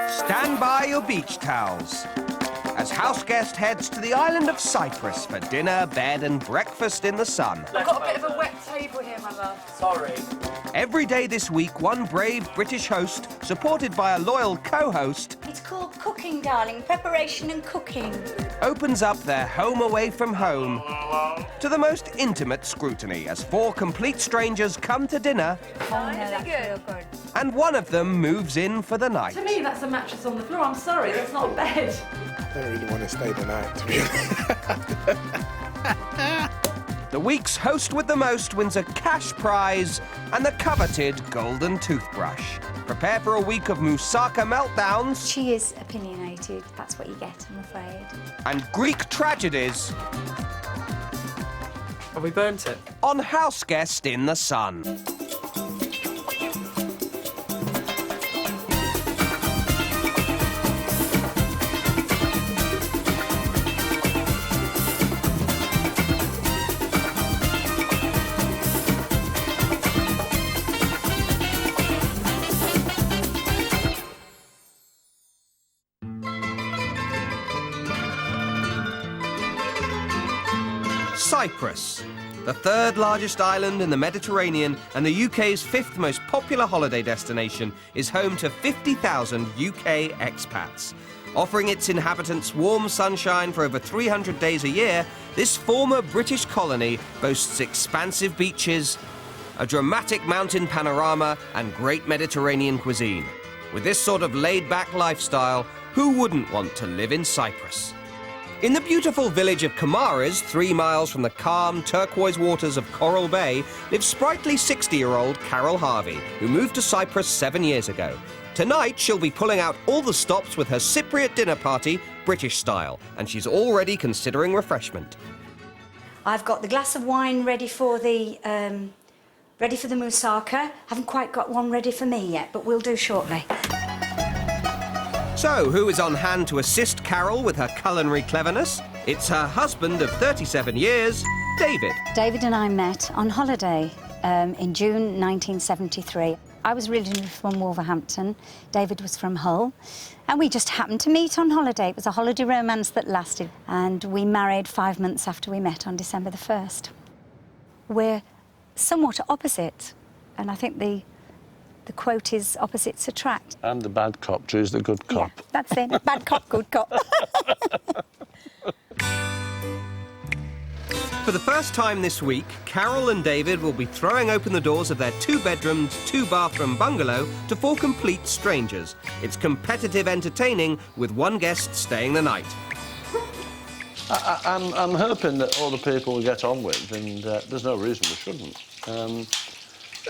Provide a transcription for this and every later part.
Stand by your beach towels as house guest heads to the island of Cyprus for dinner, bed and breakfast in the sun. I've got a bit of a wet table here, my love. Sorry. Every day this week, one brave British host, supported by a loyal co-host, It's called cooking, darling. Preparation and cooking. opens up their home away from home to the most intimate scrutiny as four complete strangers come to dinner Oh, no, that's real good. and one of them moves in for the night. To me, that's a mattress on the floor. I'm sorry, that's not a bed. I don't really want to stay the night, to be honest. The week's host with the most wins a cash prize and the coveted golden toothbrush. Prepare for a week of moussaka meltdowns She is opinionated. That's what you get, I'm afraid. and Greek tragedies Have we burnt it? on House Guest in the Sun. Cyprus, the third largest island in the Mediterranean and the UK's fifth most popular holiday destination, is home to 50,000 UK expats. Offering its inhabitants warm sunshine for over 300 days a year, this former British colony boasts expansive beaches, a dramatic mountain panorama and great Mediterranean cuisine. With this sort of laid-back lifestyle, who wouldn't want to live in Cyprus? In the beautiful village of Kamares, 3 miles from the calm, turquoise waters of Coral Bay, lives sprightly 60-year-old Carol Harvey, who moved to Cyprus 7 years ago. Tonight, she'll be pulling out all the stops with her Cypriot dinner party, British style, and she's already considering refreshment. I've got the glass of wine ready for the moussaka. Haven't quite got one ready for me yet, but we'll do shortly. So, who is on hand to assist Carol with her culinary cleverness? It's her husband of 37 years, David. David and I met on holiday in June 1973. I was originally from Wolverhampton. David was from Hull. And we just happened to meet on holiday. It was a holiday romance that lasted. And we married 5 months after we met on December the 1st. We're somewhat opposite. And I think the quote is opposites attract. I'm the bad cop, Drew's the good cop. Yeah, that's it. Bad cop, good cop. For the first time this week, Carol and David will be throwing open the doors of their 2-bedroom, 2-bathroom bungalow to 4 complete strangers. It's competitive entertaining with one guest staying the night. I'm hoping that all the people we get on with, and there's no reason we shouldn't.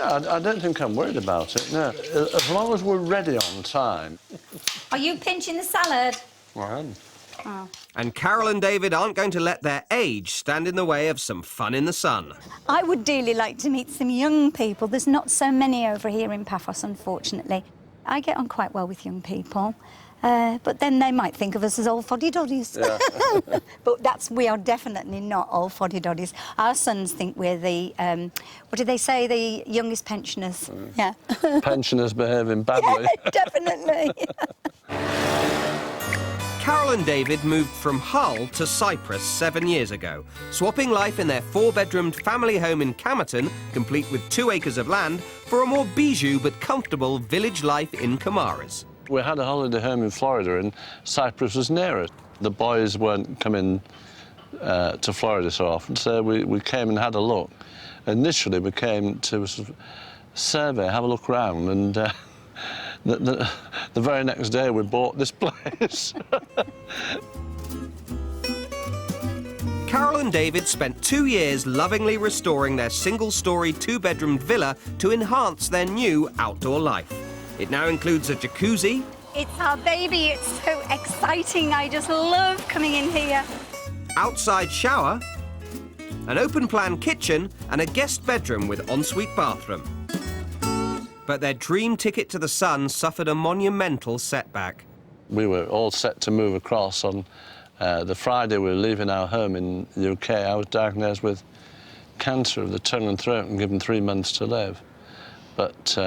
I don't think I'm worried about it, no. As long as we're ready on time. Are you pinching the salad? I am. Oh. And Carol and David aren't going to let their age stand in the way of some fun in the sun. I would dearly like to meet some young people. There's not so many over here in Paphos, unfortunately. I get on quite well with young people, but then they might think of us as old foddy-doddies. Yeah. But we are definitely not old foddy-doddies. Our sons think we're the, what do they say, the youngest pensioners. Yeah. Pensioners behaving badly. Yeah, definitely. Carol and David moved from Hull to Cyprus 7 years ago, swapping life in their 4-bedroomed family home in Camerton, complete with 2 acres of land, for a more bijou but comfortable village life in Kamares. We had a holiday home in Florida, and Cyprus was near it. The boys weren't coming to Florida so often, so we came and had a look. Initially, we came to sort of survey, have a look around, and the very next day we bought this place. Carol and David spent 2 years lovingly restoring their single-storey 2-bedroomed villa to enhance their new outdoor life. It now includes a jacuzzi. It's our baby. It's so exciting. I just love coming in here. Outside shower, an open-plan kitchen and a guest bedroom with ensuite bathroom. But their dream ticket to the sun suffered a monumental setback. We were all set to move across on the Friday we were leaving our home in the UK. I was diagnosed with cancer of the tongue and throat and given 3 months to live. But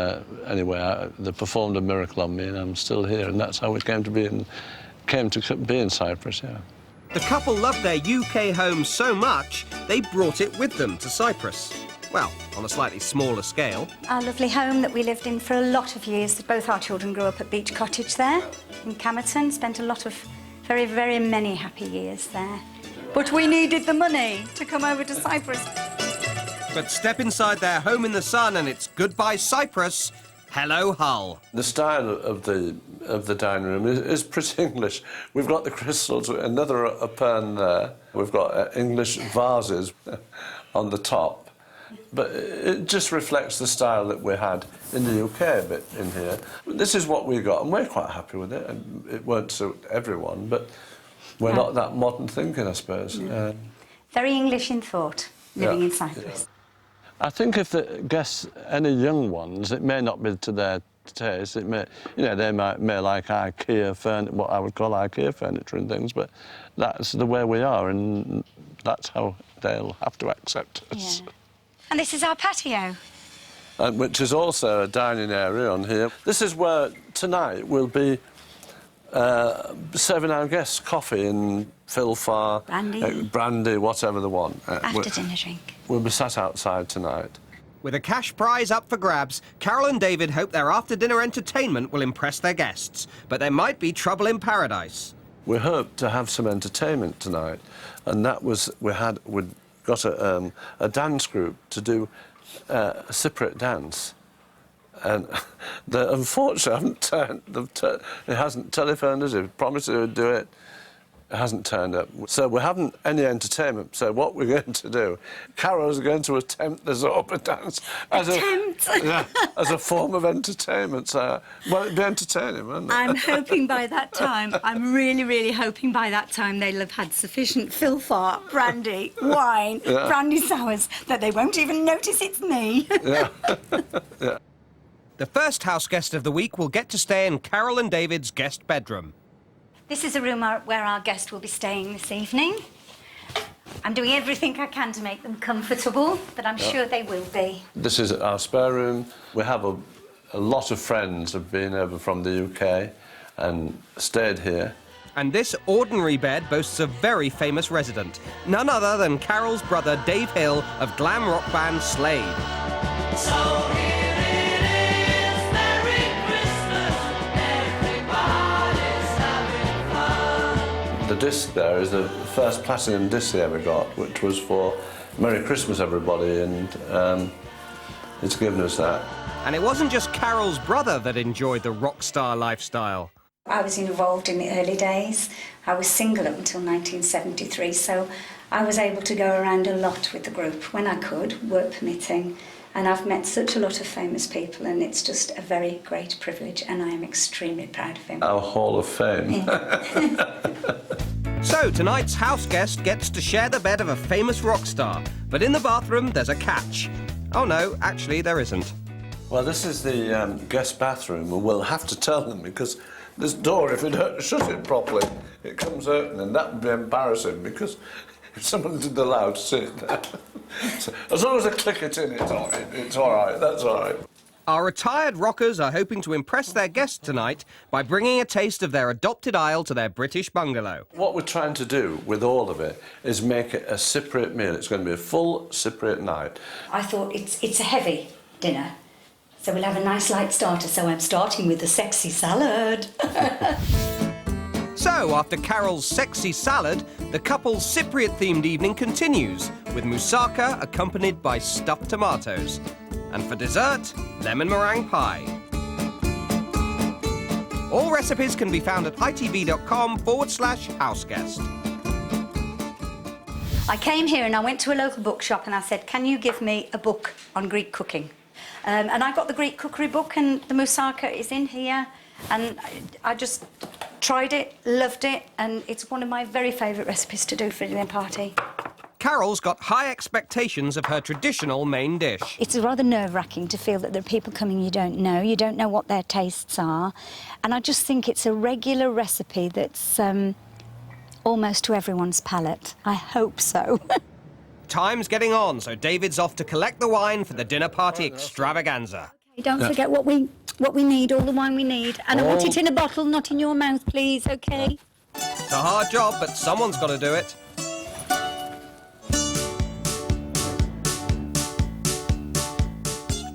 anyway, they performed a miracle on me, and I'm still here, and that's how we came to be in Cyprus. Yeah. The couple loved their UK home so much, they brought it with them to Cyprus. Well, on a slightly smaller scale. Our lovely home that we lived in for a lot of years. Both our children grew up at Beach Cottage there in Camerton, spent a lot of very, very many happy years there. But we needed the money to come over to Cyprus. But step inside their home in the sun and it's goodbye Cyprus, hello Hull. The style of the dining room is pretty English. We've got the crystals, another upon there. We've got English vases on the top. But it just reflects the style that we had in the UK a bit in here. This is what we got, and we're quite happy with it. And it won't suit everyone, but we're not that modern thinking, I suppose. Very English in thought, living in Cyprus. Yeah. I think if the guests, any young ones, it may not be to their taste. It may, they may like IKEA furniture, what I would call IKEA furniture and things, but that's the way we are, and that's how they'll have to accept us. Yeah. And this is our patio. Which is also a dining area on here. This is where tonight we'll be serving our guests coffee and filfar, brandy, whatever they want. After dinner drink. We'll be sat outside tonight. With a cash prize up for grabs, Carol and David hope their after-dinner entertainment will impress their guests. But there might be trouble in paradise. We hope to have some entertainment tonight, and that was we'd got a dance group to do a Cypriot dance. And unfortunately, it hasn't telephoned us. It promised it would do it. It hasn't turned up. So we haven't any entertainment. So what we're going to do, Carol's going to attempt the Zorba dance as a form of entertainment. So, well, it'd be entertaining, wouldn't it? I'm hoping by that time, I'm really, really hoping by that time they'll have had sufficient filfar, brandy, wine, brandy sours, that they won't even notice it's me. Yeah. Yeah. The first house guest of the week will get to stay in Carol and David's guest bedroom. This is a room where our guest will be staying this evening. I'm doing everything I can to make them comfortable, but I'm sure they will be. This is our spare room. We have a lot of friends have been over from the UK and stayed here. And this ordinary bed boasts a very famous resident, none other than Carol's brother Dave Hill of glam rock band Slade. So here it is, Merry Christmas, everybody's having fun. The disc there is the first platinum disc they ever got, which was for Merry Christmas everybody, and it's given us that. And it wasn't just Carol's brother that enjoyed the rock star lifestyle. I was involved in the early days. I was single up until 1973, so I was able to go around a lot with the group when I could, work permitting. And I've met such a lot of famous people, and it's just a very great privilege, and I am extremely proud of him. Our Hall of Fame. Yeah. So tonight's house guest gets to share the bed of a famous rock star, but in the bathroom there's a catch. Oh no, actually there isn't. Well, this is the guest bathroom, and we'll have to tell them because this door, if we don't shut it properly, it comes open, and that would be embarrassing because if someone did allow to sit there. So, as long as I click it in, it's all right, that's all right. Our retired rockers are hoping to impress their guests tonight by bringing a taste of their adopted isle to their British bungalow. What we're trying to do with all of it is make it a Cypriot meal. It's going to be a full Cypriot night. I thought it's a heavy dinner, so we'll have a nice light starter, so I'm starting with the sexy salad. So, after Carol's sexy salad, the couple's Cypriot-themed evening continues, with moussaka accompanied by stuffed tomatoes. And for dessert, lemon meringue pie. All recipes can be found at itv.com/houseguest. I came here and I went to a local bookshop and I said, can you give me a book on Greek cooking? And I got the Greek cookery book, and the moussaka is in here, and I just tried it, loved it, and it's one of my very favourite recipes to do for a dinner party. Carol's got high expectations of her traditional main dish. It's rather nerve-wracking to feel that there are people coming you don't know what their tastes are, and I just think it's a regular recipe that's almost to everyone's palate. I hope so. Time's getting on, so David's off to collect the wine for the dinner party extravaganza. Don't forget what we need, all the wine we need. And I want it in a bottle, not in your mouth, please, OK? It's a hard job, but someone's got to do it.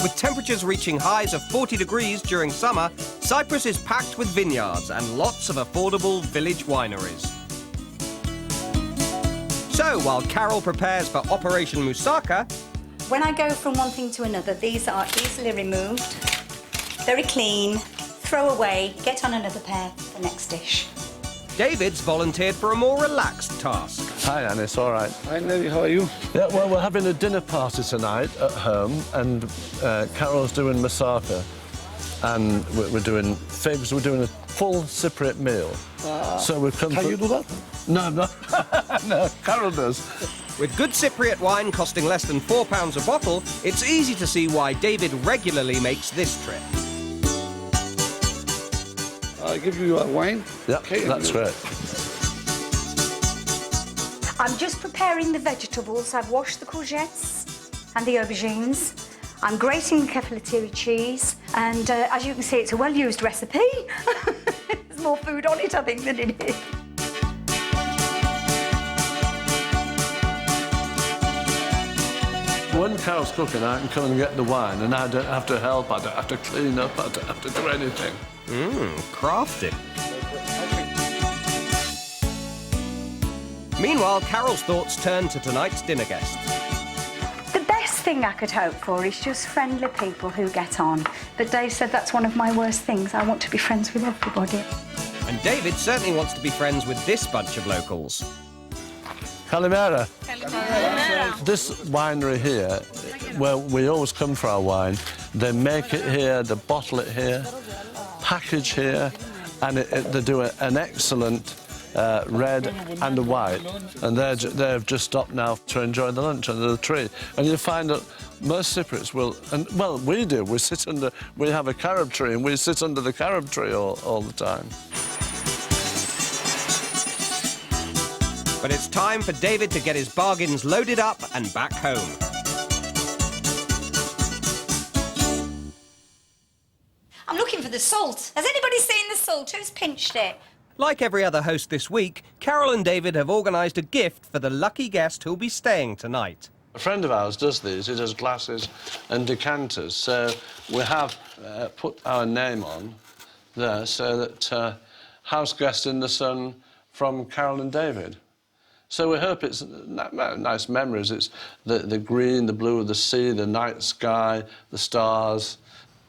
With temperatures reaching highs of 40 degrees during summer, Cyprus is packed with vineyards and lots of affordable village wineries. So, while Carol prepares for Operation Moussaka, When I go from one thing to another, these are easily removed, very clean, throw away, get on another pair for the next dish. David's volunteered for a more relaxed task. Hi, Anne, it's all right. Hi, Nelly, how are you? Yeah, well, we're having a dinner party tonight at home, and Carol's doing moussaka, and we're doing figs. We're doing a full Cypriot meal. So we've come. Can you do that? No, no, no. Carol does. With good Cypriot wine costing less than £4 a bottle, it's easy to see why David regularly makes this trip. I'll give you a wine. Yeah, Okay, that's great. I'm just preparing the vegetables. I've washed the courgettes and the aubergines. I'm grating the kefalotiri cheese, and as you can see, it's a well-used recipe. There's more food on it, I think, than it is. When Carol's cooking, I can come and get the wine, and I don't have to help. I don't have to clean up. I don't have to do anything. Crafty. Meanwhile, Carol's thoughts turn to tonight's dinner guests. The best thing I could hope for is just friendly people who get on. But Dave said that's one of my worst things. I want to be friends with everybody. And David certainly wants to be friends with this bunch of locals. Calimera. This winery here, where we always come for our wine, they make it here, they bottle it here, package here, and they do an excellent red and a white. And they've just stopped now to enjoy the lunch under the tree. And you find that most Cypriots will, and well, we do. We have a carob tree, and we sit under the carob tree all the time. But it's time for David to get his bargains loaded up and back home. I'm looking for the salt. Has anybody seen the salt? Who's pinched it? Like every other host this week, Carol and David have organised a gift for the lucky guest who'll be staying tonight. A friend of ours does these. He does glasses and decanters. So we have put our name on there so that house guest in the sun from Carol and David. So we hope it's nice memories. It's the green, the blue of the sea, the night sky, the stars.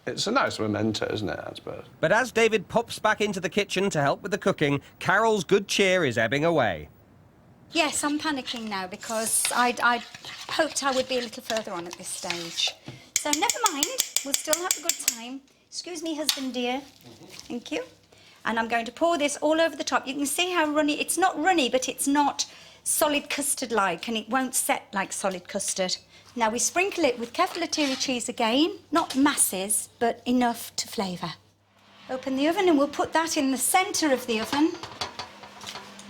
It's a nice memento, isn't it, I suppose? But as David pops back into the kitchen to help with the cooking, Carol's good cheer is ebbing away. Yes, I'm panicking now because I hoped I would be a little further on at this stage. So never mind, we'll still have a good time. Excuse me, husband dear. Thank you. And I'm going to pour this all over the top. You can see how runny, it's not runny, but it's not solid custard-like, and it won't set like solid custard. Now we sprinkle it with kefalotiri cheese again, not masses, but enough to flavour. Open the oven and we'll put that in the centre of the oven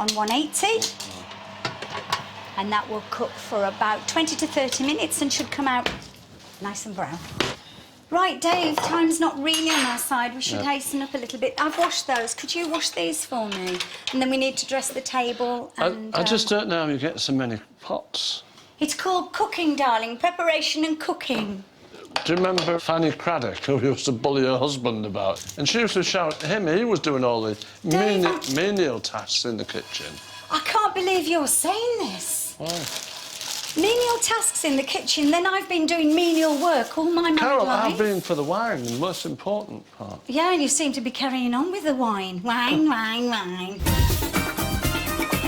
on 180. And that will cook for about 20 to 30 minutes and should come out nice and brown. Right, Dave, time's not really on our side. We should hasten up a little bit. I've washed those. Could you wash these for me? And then we need to dress the table and... I just don't know how you get so many pots. It's called cooking, darling. Preparation and cooking. Do you remember Fanny Craddock, who used to bully her husband about? And she used to shout at him. He was doing all the menial tasks in the kitchen. I can't believe you're saying this. Why? Menial tasks in the kitchen, then I've been doing menial work all my Carol, life. I've been for the wine, the most important part. Yeah, and you seem to be carrying on with the wine. Wine, wine, wine.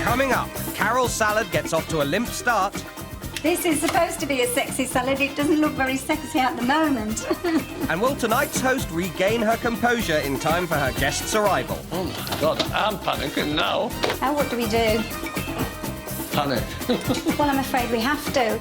Coming up, Carol's salad gets off to a limp start. This is supposed to be a sexy salad. It doesn't look very sexy at the moment. And will tonight's host regain her composure in time for her guest's arrival? Oh, my God, I'm panicking now. Now what do we do? Panic. Well, I'm afraid we have to.